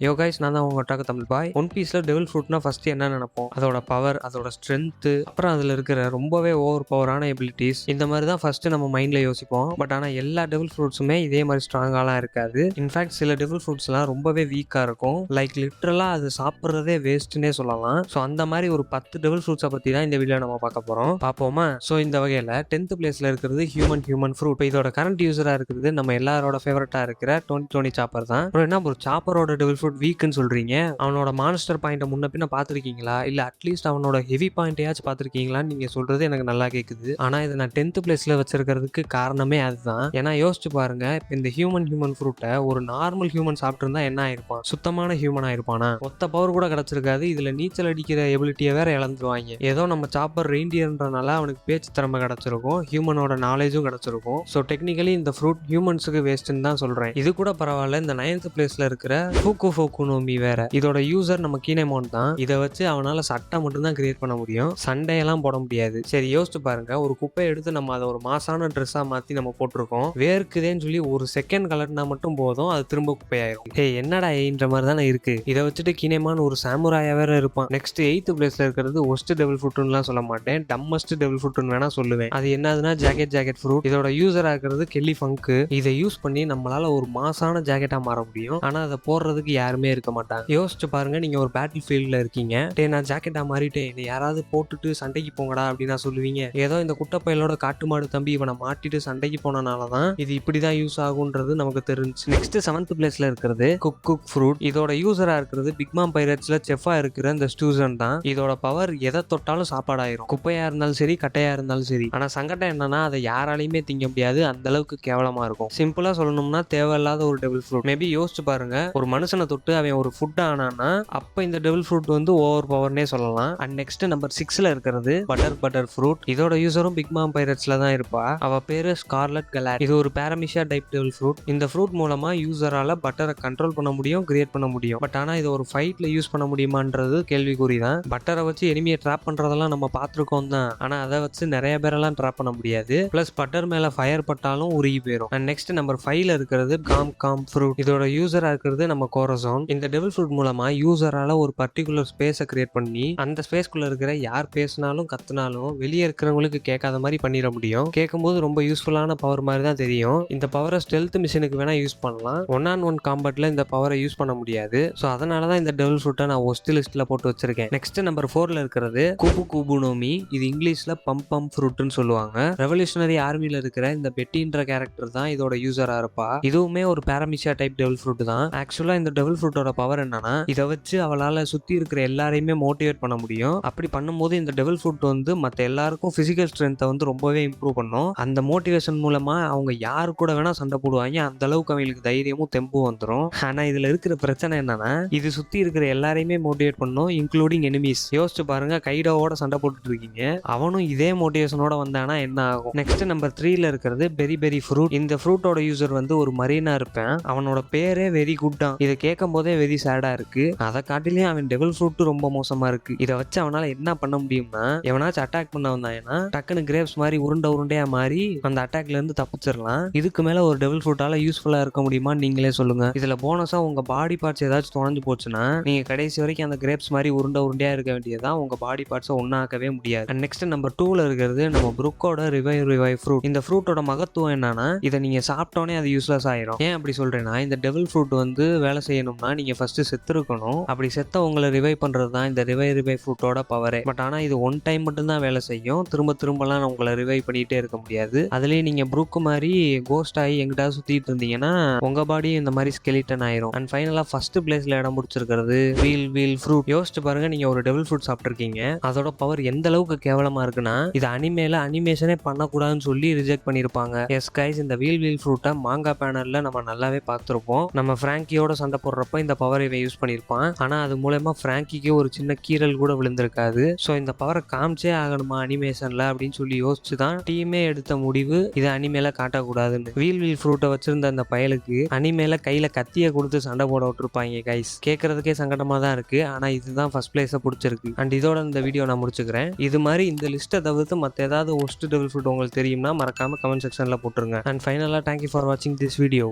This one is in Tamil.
யோ கைஸ், நான் தான் உங்க டாக்கு தமிழ் பாய். ஒன் பீஸ்ல டெவில் ஃப்ரூட்னா ஃபர்ஸ்ட் என்ன நினைப்போம்? அதோட பவர், அதோட ஸ்ட்ரென்த், அப்புறம் அதுல இருக்கிற ரொம்பவே ஓவர் பவரான எபிலிட்டிஸ், இந்த மாதிரி தான் ஃபர்ஸ்ட் நம்ம மைண்ட்ல யோசிப்போம். பட் ஆனா எல்லா டெவில் ஃப்ரூட்ஸுமே இதே மாதிரி ஸ்ட்ராங்காலாம் இருக்காது. இன்ஃபேக்ட் சில டெவில் ஃப்ரூட்ஸ்லாம் ரொம்பவே வீக்கா இருக்கும். லைக் லிட்டரலா அது சாப்பிட்றதே வேஸ்ட்னே சொல்லலாம். ஸோ அந்த மாதிரி ஒரு 10 டெவில் ஃப்ரூட்ஸை பத்தி தான் இந்த வீடியோ நம்ம பார்க்க போறோம். பார்ப்போமா? ஸோ இந்த வகையில் 10th பிளேஸ்ல இருக்கிறது ஹியூமன் ஃப்ரூட். இதோட கரண்ட் யூசரா இருக்கிறது நம்ம எல்லாரோட ஃபேவரட்டா இருக்கிற 2020 சாப்பர் தான். என்ன ஒரு சாப்பரோட டெவில் ஃப்ரூட் வீக்னு சொல்றீங்க? அவனோட மான்ஸ்டர் பாயிண்ட முன்ன பின்ன பாத்திருக்கீங்களா? இல்ல அட்லீஸ்ட் அவனோட ஹெவி பாயிண்டையாச்சும் பாத்திருக்கீங்களான்னு நீங்க சொல்றது எனக்கு நல்லா கேக்குது. ஆனா இதை நான் 10th பிளேஸ்ல வச்சிருக்கிறதுக்கு காரணமே அதுதான். ஏன்னா யோசிச்சு பாருங்க, இந்த ஹியூமன் ஃப்ரூட்டை ஒரு நார்மல் ஹியூமன் சாப்பிட்டு இருந்தா என்ன ஆயிருப்பான்? சுத்தமான ஹியூமன் ஆயிருப்பானா? ஒத்த பவர் கூட கிடைச்சிருக்காது. இதுல நீச்சல் அடிக்கிற எபிலிட்டியை வேற இழந்துருவாங்க. ஏதோ நம்ம சாப்பர் ரெயின்டியர்ன்றனால அவனுக்கு பேச்சு திறமை கிடைச்சிருக்கும், ஹியூமனோட நாலேஜும் கிடைச்சிருக்கும். ஸோ டெக்னிக்கலி இந்த ஃப்ரூட் ஹியூமன்ஸுக்கு வேஸ்ட்னு தான் சொல்றேன். இது கூட பரவாயில்ல. இந்த 9th பிளேஸ்ல இருக்கிற ஃபூக்குனோமி வேற. இதோட யூசர் நம்ம கீனேமோன் தான். இதை வச்சு அவனால சட்டை மட்டும் தான் கிரியேட் பண்ண முடியும், சண்டையெல்லாம் போட முடியாது. சரி யோசிச்சு பாருங்க, ஒரு குப்பையை எடுத்து நம்ம அதை ஒரு மாசான ட்ரெஸ்ஸா மாத்தி நம்ம போட்டிருக்கோம். வேர்க்குதேன்னு சொல்லி ஒரு செகண்ட் கலர்னா மட்டும் போதும், அது திரும்ப குப்பையாயிரும். என்னடா ஏன்ற மாதிரி தானே இருக்கு. இதை வச்சுட்டு கீனேமான் ஒரு சாமுராயா வேற இருப்பான். நெக்ஸ்ட் 8th பிளேஸ்ல இருக்கிறது ஒஸ்ட் டெவில் ஃப்ரூட்லாம் சொல்ல மாட்டேன், டம்மஸ்ட் டெவில் ஃப்ரூட்னு வேணா சொல்லுவேன். அது என்னதுன்னா ஜாக்கெட் ஃப்ரூட். இதோட யூசரா இருக்கிறது கெல்லி ஃபங்கு. இதை யூஸ் பண்ணி நம்மளால ஒரு மாசான ஜாக்கெட்டா மாற முடியும். ஆனா அதை போடுறதுக்கு யாருமே இருக்க மாட்டாங்க. யோசிச்சு பாருங்க, நீங்க ஒரு பேட்டில் ஃபீல்ட்ல இருக்கீங்க. நான் ஜாக்கெட்டா மாறிட்டேன், என்னை யாராவது போட்டுட்டு சண்டைக்கு போங்கடா அப்படின்னா சொல்லுவீங்க? ஏதோ இந்த குட்டப்பையலோட காட்டு மாடு தம்பி இவனை மாட்டிட்டு சண்டைக்கு போனனாலதான் இது இப்படிதான் யூஸ் ஆகுன்றது நமக்கு தெரிஞ்சு. நெக்ஸ்ட் 7th பிளேஸ்ல இருக்கிறது குக் ஃப்ரூட். இதோட யூசரா இருக்கிறது பிக்மாம் பைரட்ஸ்ல செஃபா இருக்கிற இந்த ஸ்டூசன் தான். இதோட பவர் எதை தொட்டாலும் சாப்பாடாயிரும், குப்பையா இருந்தாலும் சரி கட்டையா இருந்தாலும் சரி. ஆனா சங்கடம் என்னன்னா அதை யாராலையுமே திங்க முடியாது, அந்த அளவுக்கு கேவலமா இருக்கும். சிம்பிளா சொல்லணும்னா தேவையில்லாத ஒரு டெவில் ஃப்ரூட். மேபி யோசிச்சு பாருங்க, ஒரு மனுஷனை தொட்டு அவன் ஒரு ஃபுட் ஆனானா அப்ப இந்த டெவில் ஃப்ரூட் வந்து ஓவர் பவர்னே சொல்லலாம். அண்ட் நெக்ஸ்ட் நம்பர் 6ல இருக்கிறது பட்டர் ஃப்ரூட். இதோட யூசரும் பிக்மாம் பைரட்ஸ்ல தான் இருப்பா. அவ பேரு ஸ்கார்லட் கலாட். இது ஒரு பாரமிஷியா டைப் டெவில் ஃப்ரூட். இந்த ஃப்ரூட் மூலமா யூசரால பட்டரை கண்ட்ரோல் பண்ண முடியும், கிரியேட் பண்ண முடியும். பட் ஆனா இது ஒரு ஃபைட்ல யூஸ் பண்ண முடியுமான்றது கேள்விக்குறி தான். பட்டரை வச்சு எனிமியை ட்ராப் பண்றதெல்லாம் நம்ம பார்த்திருக்கோம் தான், ஆனா அதை வச்சு நிறைய பேரெல்லாம் ட்ராப் பண்ண முடியாது. பிளஸ் பட்டர் மேல ஃபயர் பட்டாலும் உருகி போயிடும். அண்ட் நெக்ஸ்ட் நம்பர் 5ல இருக்கிறது காம் ஃப்ரூட். இதோட யூசரா இருக்கிறது நம்ம கோரசோன். இந்த டெவில் ஃப்ரூட் மூலமா யூசரால ஒரு பர்டிகுலர் ஸ்பேஸை கிரியேட் பண்ணி அந்த ஸ்பேஸ்க்குள்ள இருக்கிற யார் பேசினாலும் கத்துனாலும் வெளியே இருக்கிறவங்களுக்கு கேட்காத மாதிரி பண்ணிட முடியும். கேட்கும்போது ரொம்ப யூஸ்ஃபுல்லான பவர் மாதிரி தான் தெரியும். இந்த பவரை ஸ்டெல்த் மிஷினுக்கு வேணா யூஸ் பண்ணலாம். 1-on-1 காம்பட்ல இந்த பவரை யூஸ் பண்ண முடியாது. ஸோ அதனாலதான் இந்த டெவில் ஃப்ரூட்டை நான் ஒஸ்ட் லிஸ்ட்ல போட்டு வச்சிருக்கேன். நெக்ஸ்ட் நம்பர் 4ல இருக்கிறது குபுனோமி. இது இங்கிலீஷ்ல பம் ஃப்ரூட்னு சொல்லுவாங்க. ரெவல்யூஷனரி ஆர்மில இருக்கிற இந்த பெட்டின்ற கேரக்டர் தான் இதோட யூசரா இருப்பா. இதுவுமே ஒரு பாரமிஷியா டைப் டெவில் ஃப்ரூட் தான். ஆக்சுவலா இந்த டெவில் ஃப்ரூட்டோட பவர் என்னன்னா, இதை வச்சு அவளால சுத்தி இருக்கிற எல்லாரையுமே மோட்டிவேட் பண்ண முடியும். அப்படி பண்ணும்போது இந்த டெவில் ஃப்ரூட் வந்து மற்ற எல்லாருக்கும் பிசிக்கல் ஸ்ட்ரென்த்தை வந்து ரொம்பவே இம்ப்ரூவ் பண்ணும். அந்த மோட்டிவேஷன் மூலமா அவங்க யாரு கூட வேணா சண்டை போடுவாங்க, அந்த அளவுக்கு அவங்களுக்கு தைரியமும் தெம்பும் வந்துடும். ஆனா இதுல இருக்கிற பிரச்சனை என்னன்னா, இது சுத்தி இருக்கிற எல்லாரையுமே மோட்டிவேட் பண்ணும், இன்க்ளூடிங் எனிமீஸ். யோசிச்சு பாருங்க, கைடோவோட சண்டை போட்டுட்டு இருக்கீங்க, அவனும் இதே மோட்டிவேஷனோட வந்தானா என்ன ஆகும்? நெக்ஸ்ட் நம்பர் 3ல இருக்கிறது பெரி ஃப்ரூட். இந்த ஃப்ரூட்டோட யூசர் வந்து ஒரு மரீனா இருப்பேன். அவனோட பேரே வெரி குட்டா. இதை கேட்கும் போதே வெரி சேடா இருக்கு. அதை காட்டிலேயே அவன் டெவில் ஃப்ரூட் ரொம்ப மோசமா இருக்கு. இதை வச்சு அவனால என்ன பண்ண முடியும்னா, எவனாச்சும் அட்டாக் பண்ண வந்தாங்கன்னா டக்குன்னு கிரேப்ஸ் மாதிரி உருண்டையா மாறி அந்த அட்டாக்ல இருந்து தப்பிச்சிடலாம். இதுக்கு மேல ஒரு டெவில் ஃப்ரூட்டால யூஸ்ஃபுல்லா இருக்க முடியுமா நீங்களே சொல்லுங்க. இதுல போனஸா உங்க பாடி பார்ட்ஸ் ஏதாச்சும் தொலைஞ்சு போச்சுன்னா நீங்க கடைசி வரைக்கும் அந்த கிரேப்ஸ் மாதிரி உருண்டையா இருக்க வேண்டியதான், உங்க பாடி பார்ட்ஸை ஒன்னாக்கவே முடியாது. நெக்ஸ்ட் நம்பர் 2ல இருக்கிறது நம்ம புருக்கோட ரிவைவ் ஃப்ரூட். இந்த ஃப்ரூட்டோட மகத்துவம் என்னன்னா, இதை நீங்க சாப்பிட்டோன்னே அது யூஸ்லெஸ் ஆயிரும். ஏன் அப்படி சொல்றேன்னா, இந்த டெவில் ஃப்ரூட் வந்து வேலை செய்யணும்னா நீங்க ஃபர்ஸ்ட் செத்து இருக்கணும். அப்படி செத்த உங்களை ரிவைவ் பண்றது தான் இந்த ரிவைவ் ஃப்ரூட்டோட பவரே. பட் ஆனா இது ஒன் டைம் மட்டும் தான் வேலை செய்யும், திரும்பலாம் உங்களை ரிவைவ் பண்ணிட்டே இருக்க முடியாது. அதுலயே நீங்க புரூக் மாதிரி கோஸ்ட் ஆகி எங்கிட்ட சுத்திட்டு இருந்தீங்கன்னா உங்க பாடி இந்த மாதிரி ஸ்கெலிட்டன் ஆயிரும். அண்ட் ஃபைனலா ஃபர்ஸ்ட் பிளேஸ்ல இடம் பிடிச்சிருக்கிறது வீல் ஃப்ரூட். யோசிச்சு பாருங்க, நீங்க ஒரு டெவில் ஃப்ரூட் சாப்பிட்டுருக்கீங்க, அதோட பவர் எந்த அளவுக்கு கேவலமா இருக்குன்னா, இது அனிமேஷனே பண்ணக்கூடாதுன்னு சொல்லி ரிஜெக்ட் பண்ணிருப்பாங்க. எஸ் கைஸ், இந்த வீல் ஃப்ரூட்டை மாங்கா பேனல்ல நம்ம நல்லாவே பார்த்திருப்போம். நம்ம பிராங்கியோட சண்டை போடுறப்ப இந்த பவர் இவன் யூஸ் பண்ணிருப்பான். ஆனா அது மூலமா பிராங்கிக்கு ஒரு சின்ன கீரல் கூட விழுந்திருக்காது. ஸோ இந்த பவரை காமிச்சே ஆகணுமா அனிமேஷன்ல அப்படின்னு சொல்லி யோசிச்சு தான் டீமே எடுத்த முடிவு இதை அனிமேல காட்டக்கூடாதுன்னு. வீல் ஃப்ரூட்டை வச்சிருந்த அந்த பயலுக்கு அனிமேல கையில கத்தியை கொடுத்து சண்டை போட விட்டுருப்பாங்க கைஸ். கேட்கறதுக்கே சங்கடமா தான் இருக்கு, ஆனா இதுதான் ஃபர்ஸ்ட் பிளேஸை பிடிச்சிருக்கு. அண்ட் இதோட இந்த வீடியோ நான் முடிச்சுக்கிறேன். இது மாதிரி இந்த லிஸ்ட்டை தவிர்த்து மற்ற ஏதாவது ஒஸ்ட் டெவில் ஃப்ரூட் உங்களுக்கு தெரியும்னா மறக்காம கமெண்ட் செக்ஷன்ல போட்டுருங்க. அண்ட் ஃபைனலா தேங்க்யூ ஃபார் வாட்சிங் திஸ் வீடியோ.